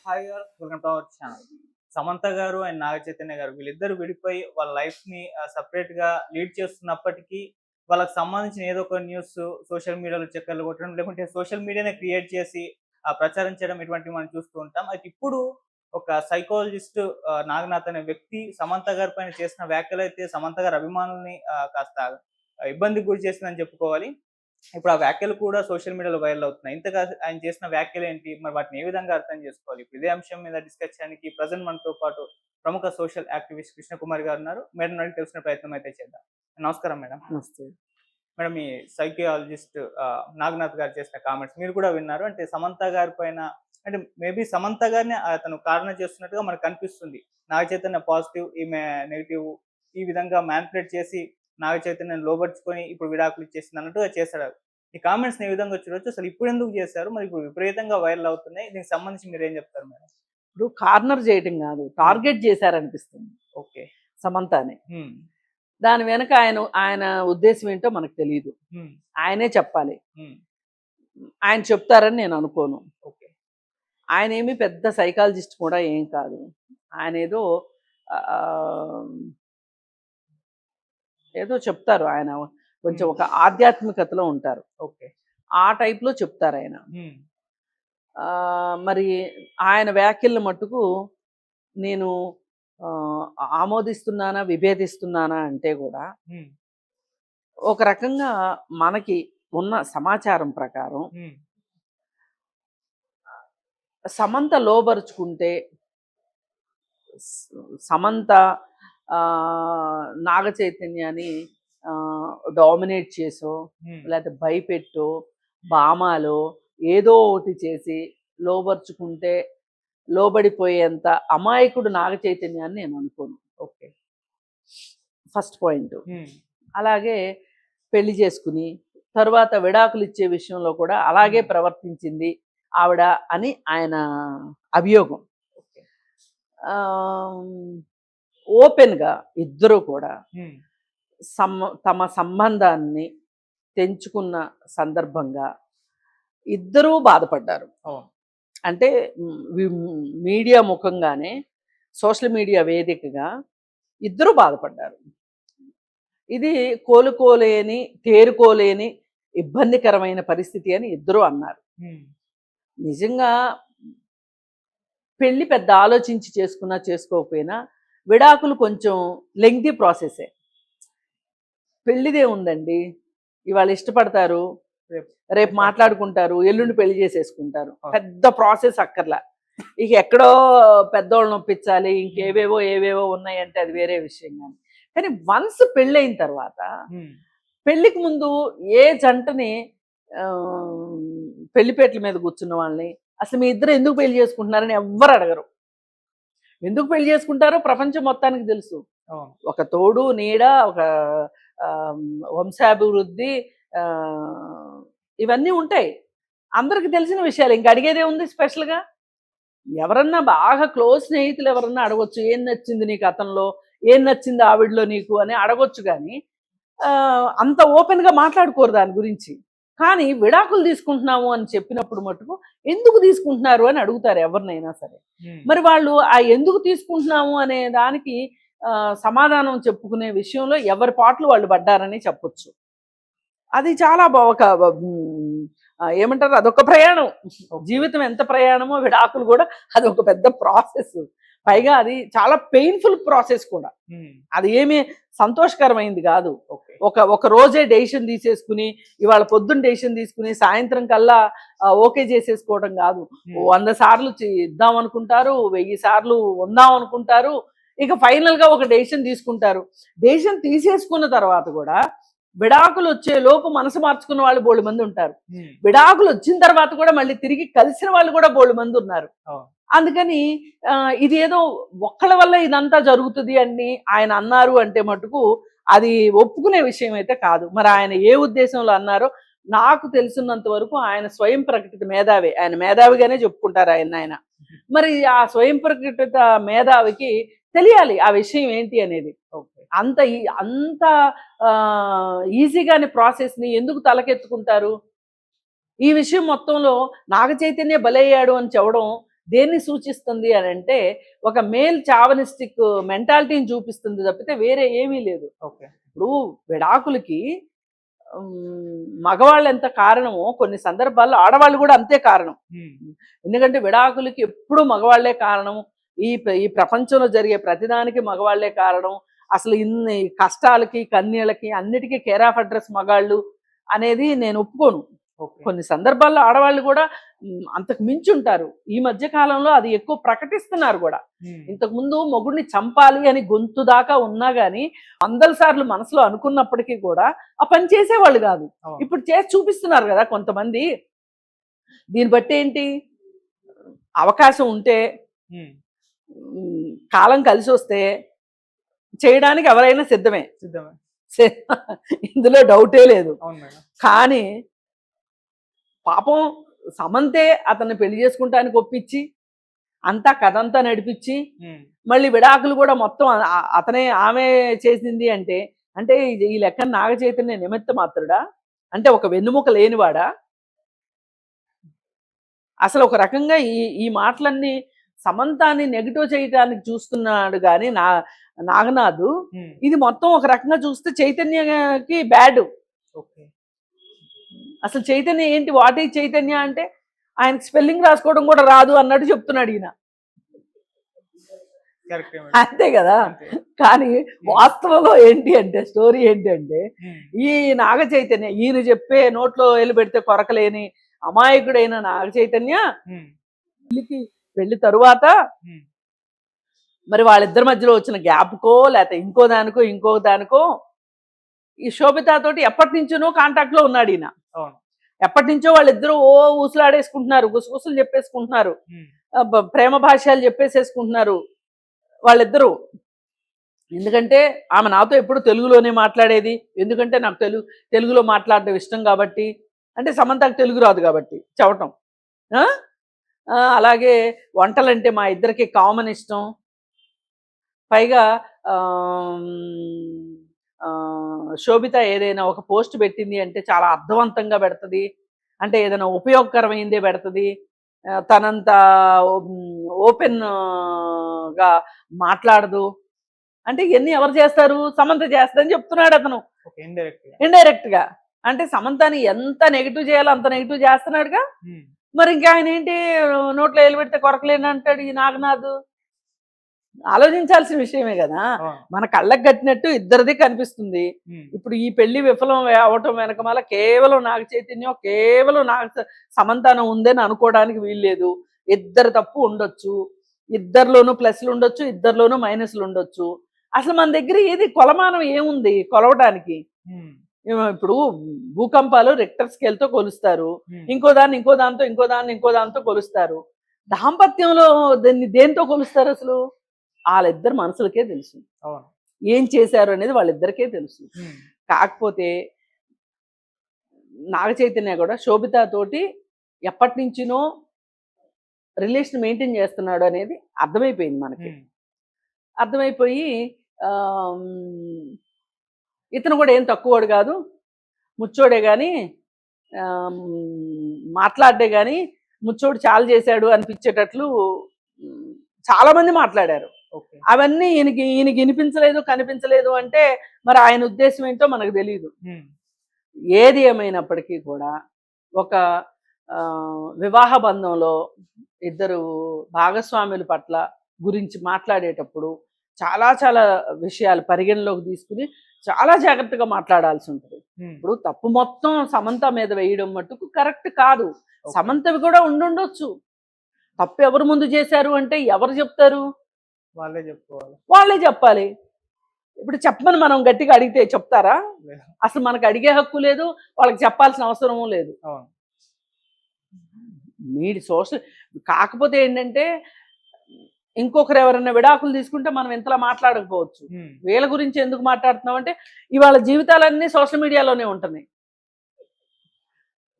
Hi all welcome to our channel. Samantha గారు and Naga Chaitanya గారు వీళ్ళిద్దరు విడిపోయి వాళ్ళ లైఫ్‌ని సెపరేట్‌గా లీడ్ చేస్తున్నప్పటికీ, వాళ్ళకి సంబంధించిన ఏదో ఒక న్యూస్ సోషల్ మీడియాలో చక్కర్లు కొట్టడం, లేకుంటే సోషల్ మీడియానే క్రియేట్ చేసి ప్రచారం చేయడం ఇటువంటివి మనం చూస్తూ ఉంటాం. అయితే ఇప్పుడు ఒక సైకాలజిస్ట్ నాగనాథ్ అనే వ్యక్తి సమంత గారి పైన చేసిన వ్యాఖ్యలైతే సమంత గారి అభిమానుల్ని కాస్త ఇబ్బందికి గురి చేసిందని చెప్పుకోవాలి. ఇప్పుడు ఆ వ్యాఖ్యలు కూడా సోషల్ మీడియాలో వైరల్ అవుతున్నాయి. ఇంతగా ఆయన చేసిన వ్యాఖ్యలేంటి? మరి వాటిని ఏ విధంగా అర్థం చేసుకోవాలి? ఇప్పుడు ఇదే అంశం మీద డిస్కస్ చేయడానికి ప్రెజెంట్ మనతో పాటు ప్రముఖ సోషల్ యాక్టివిస్ట్ కృష్ణకుమారి గారున్నారు. మేడంని అడిగి తెలుసుకునే ప్రయత్నం అయితే చేద్దాం. నమస్కారం మేడం. నమస్తే. మేడం ఈ సైకియాలజిస్ట్ నాగనాథ్ గారు చేసిన కామెంట్స్ మీరు కూడా విన్నారు. అంటే సమంత గారి పైన అంటే మేబీ సమంత గారిని అతను కారణం చేస్తున్నట్టుగా మనకు కనిపిస్తుంది. నాగ చైతన్య పాజిటివ్, ఈమె నెగెటివ్ ఈ విధంగా మ్యానిపులేట్ చేసి నాగ చైతన్యని లోబర్చుకొని ఇప్పుడు విడాకులు ఇచ్చేసింది అన్నట్టుగా చేశాడు. ఈ కామెంట్స్‌ని ఏ విధంగా చూడొచ్చు? అసలు ఇప్పుడెందుకు చేశారు? మరి ఇప్పుడు విపరీతంగా వైరల్ అవుతున్నాయి. దీనికి సంబంధించి మీరేం చెప్తారు మేడం? ఇప్పుడు కార్నర్ చేయటం కాదు, టార్గెట్ చేశారనిపిస్తుంది ఓకే. సమంతని. హ్మ్. దాని వెనక ఆయన ఆయన ఉద్దేశం ఏంటో మనకు తెలియదు. హ్మ్. ఆయనే చెప్పాలి. హ్మ్. ఆయన చెప్తారని నేను అనుకోను. ఓకే. ఆయన ఏమి పెద్ద సైకాలజిస్ట్ కూడా ఏం కాదు. ఆయన ఏదో ఏదో చెప్తారు. ఆయన కొంచెం ఒక ఆధ్యాత్మికతలో ఉంటారు. ఓకే. ఆ టైప్‌లో చెప్తారు ఆయన. హ్మ్. మరి ఆయన వ్యాఖ్యలను మట్టుకు నేను ఆమోదిస్తున్నానా, విభేదిస్తున్నానా అంటే కూడా హ్మ్. ఒక రకంగా మనకి ఉన్న సమాచారం ప్రకారం హ్మ్. సమంత లోబరుచుకుంటే సమంత నాగ చైతన్యాన్ని డామినేట్ చేసో హ్మ్. లేకపోతే భయపెట్టో బామాలో ఏదో ఒకటి చేసి లోబరుచుకుంటే లోబడిపోయేంత అమాయకుడు నాగ చైతన్యాన్ని నేను అనుకోను. ఓకే. First point. హ్మ్. అలాగే పెళ్లి చేసుకుని తర్వాత విడాకులు ఇచ్చే విషయంలో కూడా అలాగే ప్రవర్తించింది ఆవిడ అని ఆయన అభియోగం. ఓకే. ఓపెన్గా ఇద్దరు కూడా హ్మ్. తమ సంబంధాన్ని తెంచుకున్న సందర్భంగా ఇద్దరూ బాధపడ్డారు. అవును. అంటే మీడియా ముఖంగానే సోషల్ మీడియా వేదికగా ఇద్దరూ బాధపడ్డారు. ఇది కోలుకోలేని, తేరుకోలేని ఇబ్బందికరమైన పరిస్థితి అని ఇద్దరూ అన్నారు. హ్మ్. నిజంగా పెళ్లి పెద్ద ఆలోచించి చేసుకున్నా చేసుకోకపోయినా విడాకులు కొంచెం లెంగ్తీ ప్రాసెసే. పెళ్లిదే ఉందండి, ఇవాళ ఇష్టపడతారు, రేపు మాట్లాడుకుంటారు, ఎల్లుండి పెళ్లి చేసేసుకుంటారు. పెద్ద ప్రాసెస్ అక్కర్లా. ఇక ఎక్కడో పెద్దోళ్ళని ఒప్పించాలి, ఇంకేవేవో ఏవేవో ఉన్నాయంటే అది వేరే విషయం. కానీ వన్స్ పెళ్ళైన తర్వాత పెళ్లికి ముందు ఏ జంటని పెళ్లిపేటల మీద కూర్చున్న వాళ్ళని అసలు మీ ఇద్దరు ఎందుకు పెళ్లి చేసుకుంటున్నారని ఎవ్వరు అడగరు. ఎందుకు పెళ్లి చేసుకుంటారో ప్రపంచం మొత్తానికి తెలుసు. ఒక తోడు నీడ, ఒక వంశాభివృద్ధి, ఇవన్నీ ఉంటాయి, అందరికి తెలిసిన విషయాలు. ఇంక అడిగేదే ఉంది స్పెషల్గా? ఎవరన్నా బాగా క్లోజ్ స్నేహితులు ఎవరన్నా అడగొచ్చు, ఏం నచ్చింది నీకు అతనిలో, ఏం నచ్చింది ఆవిడలో నీకు అని అడగొచ్చు. కానీ అంత ఓపెన్గా మాట్లాడుకోరు దాని గురించి. కానీ విడాకులు తీసుకుంటున్నాము అని చెప్పినప్పుడు మటుకు ఎందుకు తీసుకుంటున్నారు అని అడుగుతారు ఎవరినైనా సరే. మరి వాళ్ళు ఆ ఎందుకు తీసుకుంటున్నాము అనే దానికి సమాధానం చెప్పుకునే విషయంలో ఎవరి పాటలు వాళ్ళు పడ్డారని చెప్పొచ్చు. అది చాలా ఒక ఏమంటారు, అదొక ప్రయాణం. జీవితం ఎంత ప్రయాణమో విడాకులు కూడా అదొక పెద్ద ప్రాసెస్. పైగా అది చాలా పెయిన్ఫుల్ ప్రాసెస్ కూడా. అది ఏమీ సంతోషకరమైంది కాదు. ఒక రోజే డెసిషన్ తీసేసుకుని ఇవాళ పొద్దున్న డెసిషన్ తీసుకుని సాయంత్రం కల్లా ఓకే చేసేసుకోవడం కాదు. 100 సార్లు ఇద్దాం అనుకుంటారు, 1000 సార్లు ఉందాం అనుకుంటారు, ఇక ఫైనల్గా ఒక డెసిషన్ తీసుకుంటారు. డెసిషన్ తీసేసుకున్న తర్వాత కూడా విడాకులు వచ్చే లోపు మనసు మార్చుకున్న వాళ్ళు బోళ్ళు మంది ఉంటారు. విడాకులు వచ్చిన తర్వాత కూడా మళ్ళీ తిరిగి కలిసిన వాళ్ళు కూడా బోళ్ళు మంది ఉన్నారు. అందుకని ఇది ఏదో ఒక్కళ్ళ వల్ల ఇదంతా జరుగుతుంది అని ఆయన అన్నారు అంటే మటుకు అది ఒప్పుకునే విషయం అయితే కాదు. మరి ఆయన ఏ ఉద్దేశంలో అన్నారో నాకు తెలిసినంత వరకు ఆయన స్వయం ప్రకటిత మేధావి. ఆయన మేధావిగానే చెప్పుకుంటారు ఆయన. మరి ఆ స్వయం ప్రకటిత మేధావికి తెలియాలి ఆ విషయం ఏంటి అనేది. అంత ఈజీగానే ప్రాసెస్ని ఎందుకు తలకెత్తుకుంటారు? ఈ విషయం మొత్తంలో నాగ చైతన్య బలయ్యాడు అని చెప్పడం దేన్ని సూచిస్తుంది అని అంటే ఒక మేల్ చావనిస్టిక్ మెంటాలిటీని చూపిస్తుంది తప్పితే వేరే ఏమీ లేదు. ఓకే. ఇప్పుడు విడాకులకి మగవాళ్ళు ఎంత కారణమో కొన్ని సందర్భాల్లో ఆడవాళ్ళు కూడా అంతే కారణం. ఎందుకంటే విడాకులకి ఎప్పుడు మగవాళ్లే కారణం. ఈ ప్రపంచంలో జరిగే ప్రతిదానికి మగవాళ్లే కారణం. అసలు ఇన్ని కష్టాలకి కన్నీళ్ళకి అన్నిటికీ కేర్ ఆఫ్ అడ్రస్ మగాళ్ళు అనేది నేను ఒప్పుకోను. కొన్ని సందర్భాల్లో ఆడవాళ్ళు కూడా అంతకు మించి ఉంటారు. ఈ మధ్య కాలంలో అది ఎక్కువ ప్రకటిస్తున్నారు కూడా. ఇంతకు ముందు మొగుడిని చంపాలి అని గొంతు దాకా ఉన్నా గానీ 100 సార్లు మనసులో అనుకున్నప్పటికీ కూడా ఆ పని చేసేవాళ్ళు కాదు. ఇప్పుడు చేసి చూపిస్తున్నారు కదా కొంతమంది. దీన్ని బట్టి ఏంటి, అవకాశం ఉంటే కాలం కలిసి వస్తే చేయడానికి ఎవరైనా సిద్ధమే. ఇందులో డౌటే లేదు. కానీ పాపం సమంతే అతన్ని పెళ్లి చేసుకుంటానికి ఒప్పించి అంతా కథంతా నడిపించి మళ్ళీ విడాకులు కూడా మొత్తం ఆమె చేసింది అంటే ఈ లెక్క నాగ చైతన్య నిమిత్త మాత్రుడా? అంటే ఒక వెన్నుముక లేనివాడా? అసలు ఒక రకంగా ఈ మాటలన్నీ సమంతాన్ని నెగిటివ్ చేయడానికి చూస్తున్నాడు కానీ నాగనాథు ఇది మొత్తం ఒక రకంగా చూస్తే చైతన్యకి బ్యాడ్. అసలు చైతన్య ఏంటి, వాట్ ఈజ్ చైతన్య అంటే ఆయనకి స్పెల్లింగ్ రాసుకోవడం కూడా రాదు అన్నట్టు చెప్తున్నాడు ఈయన. అంతే కదా. కానీ వాస్తవంలో ఏంటి అంటే స్టోరీ ఏంటి అంటే ఈ నాగ చైతన్య ఈయన చెప్పే నోట్లో వేలు పెడితే కొరకలేని అమాయకుడైన నాగ చైతన్య పెళ్లి తరువాత మరి వాళ్ళిద్దరి మధ్యలో వచ్చిన గ్యాప్కో లేకపోతే ఇంకో దానికో ఈ శోభితతోటి ఎప్పటి నుంచో కాంటాక్ట్ లో ఉన్నాడు ఈయన. ఎప్పటి నుంచో వాళ్ళిద్దరూ ఊసులాడేసుకుంటున్నారు, గుసగుసలు చెప్పేసుకుంటున్నారు, ప్రేమ భాష్యాలు చెప్పేసేసుకుంటున్నారు వాళ్ళిద్దరూ. ఎందుకంటే ఆమె నాతో ఎప్పుడు తెలుగులోనే మాట్లాడేది, ఎందుకంటే నాకు తెలుగులో మాట్లాడడం ఇష్టం కాబట్టి, అంటే సమంతకు తెలుగు రాదు కాబట్టి చెప్పటం. అలాగే వంటలంటే మా ఇద్దరికి కామన్ ఇష్టం. పైగా శోభిత ఏదైనా ఒక పోస్ట్ పెట్టింది అంటే చాలా అర్థవంతంగా పెడుతుంది, అంటే ఏదైనా ఉపయోగకరమైందే పెడుతుంది, తనంత ఓపెన్గా మాట్లాడదు. అంటే ఇవన్నీ ఎవరు చేస్తారు? సమంత చేస్తుందని చెప్తున్నాడు అతను ఇండైరెక్ట్గా. అంటే సమంతని ఎంత నెగిటివ్ చేయాలో అంత నెగిటివ్ చేస్తున్నాడుగా. మరి ఇంకా ఆయన ఏంటి నోట్లో వేలు పెడితే కొరకలేని అంటాడు ఈ నాగనాథ్? ఆలోచించాల్సిన విషయమే కదా. మన కళ్ళకు కట్టినట్టు ఇద్దరిది కనిపిస్తుంది. ఇప్పుడు ఈ పెళ్లి విఫలం అవటం వెనకమాల కేవలం నాగ చైతన్యం, కేవలం సమంతానం ఉందని అనుకోవడానికి వీల్లేదు. ఇద్దరు తప్పు ఉండొచ్చు, ఇద్దరిలోనూ ప్లస్లు ఉండొచ్చు, ఇద్దరిలోనూ మైనస్లు ఉండొచ్చు. అసలు మన దగ్గర ఏది కొలమానం ఏముంది కొలవడానికి? ఇప్పుడు భూకంపాలు రిక్టర్ స్కేల్తో కొలుస్తారు, ఇంకో దాంతో కొలుస్తారు. దాంపత్యంలో దేంతో కొలుస్తారు? అసలు వాళ్ళిద్దరు మనసులకే తెలుసు ఏం చేశారు అనేది, వాళ్ళిద్దరికే తెలుసు. కాకపోతే నాగ చైతన్య కూడా శోభిత తోటి ఎప్పటి నుంచినో రిలేషన్ మెయింటైన్ చేస్తున్నాడు అనేది అర్థమైపోయింది మనకి. అర్థమైపోయి ఇతను కూడా ఏం తక్కువడు కాదు, ముచ్చోడే కానీ మాట్లాడే కానీ ముచ్చోడు చాలా చేశాడు అనిపించేటట్లు చాలామంది మాట్లాడారు. అవన్నీ ఈయనకి వినిపించలేదు, కనిపించలేదు అంటే మరి ఆయన ఉద్దేశం ఏంటో మనకు తెలియదు. ఏది ఏమైనప్పటికీ కూడా ఒక వివాహ బంధంలో ఇద్దరు భాగస్వాముల పట్ల గురించి మాట్లాడేటప్పుడు చాలా చాలా విషయాలు పరిగణలోకి తీసుకుని చాలా జాగ్రత్తగా మాట్లాడాల్సి ఉంటుంది. ఇప్పుడు తప్పు మొత్తం సమంత మీద వేయడం మట్టుకు కరెక్ట్ కాదు. సమంతవి కూడా ఉండుండొచ్చు. తప్పు ఎవరు ముందు చేశారు అంటే ఎవరు చెప్తారు? వాళ్ళే చెప్పాలి. ఇప్పుడు చెప్పమని మనం గట్టిగా అడిగితే చెప్తారా? అసలు మనకు అడిగే హక్కు లేదు, వాళ్ళకి చెప్పాల్సిన అవసరము లేదు. సోషల్ కాకపోతే ఏంటంటే ఇంకొకరు ఎవరైనా విడాకులు తీసుకుంటే మనం ఇంతలా మాట్లాడకపోవచ్చు. వీళ్ళ గురించి ఎందుకు మాట్లాడుతున్నాం అంటే ఇవాళ జీవితాలన్నీ సోషల్ మీడియాలోనే ఉంటున్నాయి.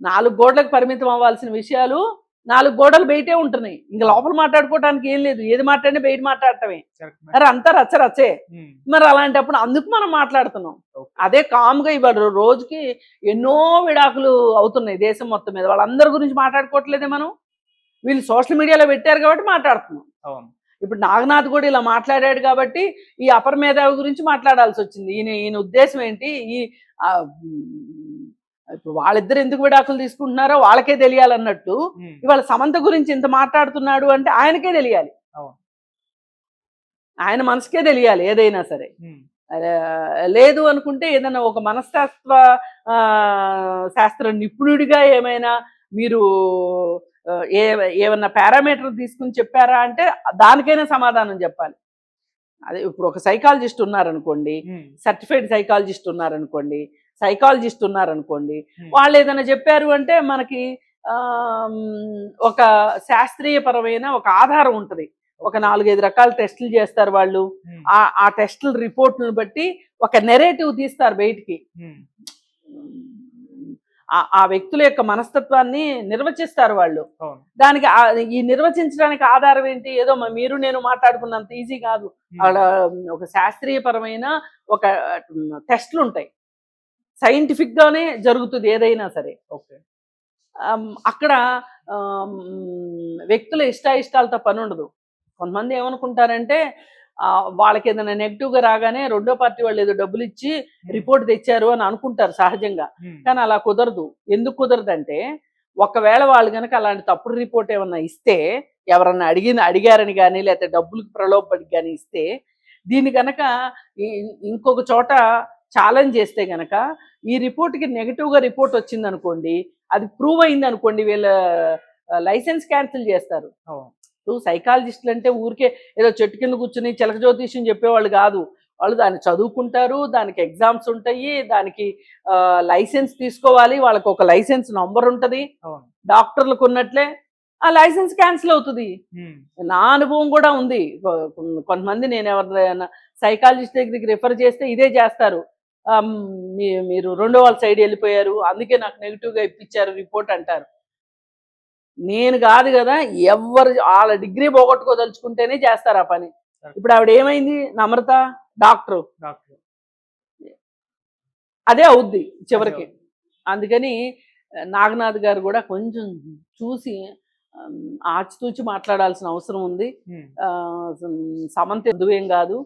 4 గోడలకు పరిమితం అవ్వాల్సిన విషయాలు 4 గోడలు బయటే ఉంటున్నాయి. ఇంకా లోపల మాట్లాడుకోవడానికి ఏం లేదు, ఏది మాట్లాడినా బయట మాట్లాడటమే. మరి అంతా రచ్చరచ్చే. మరి అలాంటప్పుడు అందుకు మనం మాట్లాడుతున్నాం. అదే కామ్గా ఇవాళ రోజుకి ఎన్నో విడాకులు అవుతున్నాయి దేశం మొత్తం మీద. వాళ్ళందరి గురించి మాట్లాడుకోవట్లేదే మనం. వీళ్ళు సోషల్ మీడియాలో పెట్టారు కాబట్టి మాట్లాడుతున్నాం. అవును. ఇప్పుడు నాగనాథ్ కూడా ఇలా మాట్లాడాడు కాబట్టి ఈ అపర మేధావి గురించి మాట్లాడాల్సి వచ్చింది. ఈయన ఉద్దేశం ఏంటి, ఈ ఆ, ఉమ్, ఇప్పుడు వాళ్ళిద్దరు ఎందుకు విడాకులు తీసుకుంటున్నారో వాళ్ళకే తెలియాలన్నట్టు ఇవాళ సమంత గురించి ఇంత మాట్లాడుతున్నాడు అంటే ఆయనకే తెలియాలి, అవును. ఆయన మనసుకే తెలియాలి ఏదైనా సరే. ఆ, లేదు అనుకుంటే ఏదైనా ఒక మనస్తత్వ ఆ, శాస్త్ర నిపుణుడిగా ఏమైనా మీరు ఆ, ఏ ఏమన్నా పారామీటర్ తీసుకుని చెప్పారా అంటే దానికైనా సమాధానం చెప్పాలి. అదే ఇప్పుడు ఒక సైకాలజిస్ట్ ఉన్నారనుకోండి, సర్టిఫైడ్ సైకాలజిస్ట్ ఉన్నారనుకోండి, సైకాలజిస్ట్ ఉన్నారనుకోండి, వాళ్ళు ఏదైనా చెప్పారు అంటే మనకి ఒక శాస్త్రీయపరమైన ఒక ఆధారం ఉంటుంది. ఒక 4-5 రకాల టెస్టులు చేస్తారు వాళ్ళు. ఆ టెస్టుల రిపోర్ట్లను బట్టి ఒక నెరేటివ్ తీస్తారు బయటికి. ఆ వ్యక్తుల యొక్క మనస్తత్వాన్ని నిర్వచిస్తారు వాళ్ళు. దానికి ఈ నిర్వచించడానికి ఆధారం ఏంటి, ఏదో మీరు నేను మాట్లాడుకున్నంత ఈజీ కాదు. అక్కడ ఒక శాస్త్రీయపరమైన ఒక టెస్టులు ఉంటాయి, సైంటిఫిక్ గానే జరుగుతుంది ఏదైనా సరే. ఓకే. అక్కడ వ్యక్తుల ఇష్టాయిష్టాలతో పని ఉండదు. కొంతమంది ఏమనుకుంటారంటే వాళ్ళకి ఏదైనా నెగిటివ్గా రాగానే రెండో పార్టీ వాళ్ళు ఏదో డబ్బులు ఇచ్చి రిపోర్ట్ తెచ్చారు అని అనుకుంటారు సహజంగా. కానీ అలా కుదరదు. ఎందుకు కుదరదంటే ఒకవేళ వాళ్ళు కనుక అలాంటి తప్పుడు రిపోర్ట్ ఏమన్నా ఇస్తే, ఎవరన్నా అడిగారని కానీ లేకపోతే డబ్బులకు ప్రలోభపడి కానీ ఇస్తే, దీన్ని కనుక ఇంకొక చోట ఛాలెంజ్ చేస్తే గనక ఈ రిపోర్ట్కి నెగిటివ్గా రిపోర్ట్ వచ్చింది అనుకోండి, అది ప్రూవ్ అయింది అనుకోండి, వీళ్ళ లైసెన్స్ క్యాన్సిల్ చేస్తారు. ఇప్పుడు సైకాలజిస్టులు అంటే ఊరికే ఏదో చెట్టు కింద కూర్చుని చిలక జ్యోతిష్యం చెప్పేవాళ్ళు కాదు. వాళ్ళు దాన్ని చదువుకుంటారు, దానికి ఎగ్జామ్స్ ఉంటాయి, దానికి లైసెన్స్ తీసుకోవాలి, వాళ్ళకి ఒక లైసెన్స్ నంబర్ ఉంటుంది. డాక్టర్లకు ఉన్నట్లే ఆ లైసెన్స్ క్యాన్సిల్ అవుతుంది. నా అనుభవం కూడా ఉంది. కొంతమంది నేను ఎవరైనా సైకాలజిస్ట్ దగ్గరికి రిఫర్ చేస్తే ఇదే చేస్తారు, మీరు రెండో వాళ్ళ సైడ్ వెళ్ళిపోయారు, అందుకే నాకు నెగిటివ్గా ఇప్పించారు రిపోర్ట్ అంటారు. నేను కాదు కదా, ఎవరు వాళ్ళ డిగ్రీ పోగొట్టుకోదలుచుకుంటేనే చేస్తారు ఆ పని. ఇప్పుడు ఆవిడ ఏమైంది, నమ్రత డాక్టరు, అదే అవుద్ది చివరికి. అందుకని నాగనాథ్ గారు కూడా కొంచెం చూసి ఆచితూచి మాట్లాడాల్సిన అవసరం ఉంది. సమంత ఎదువేం కాదు,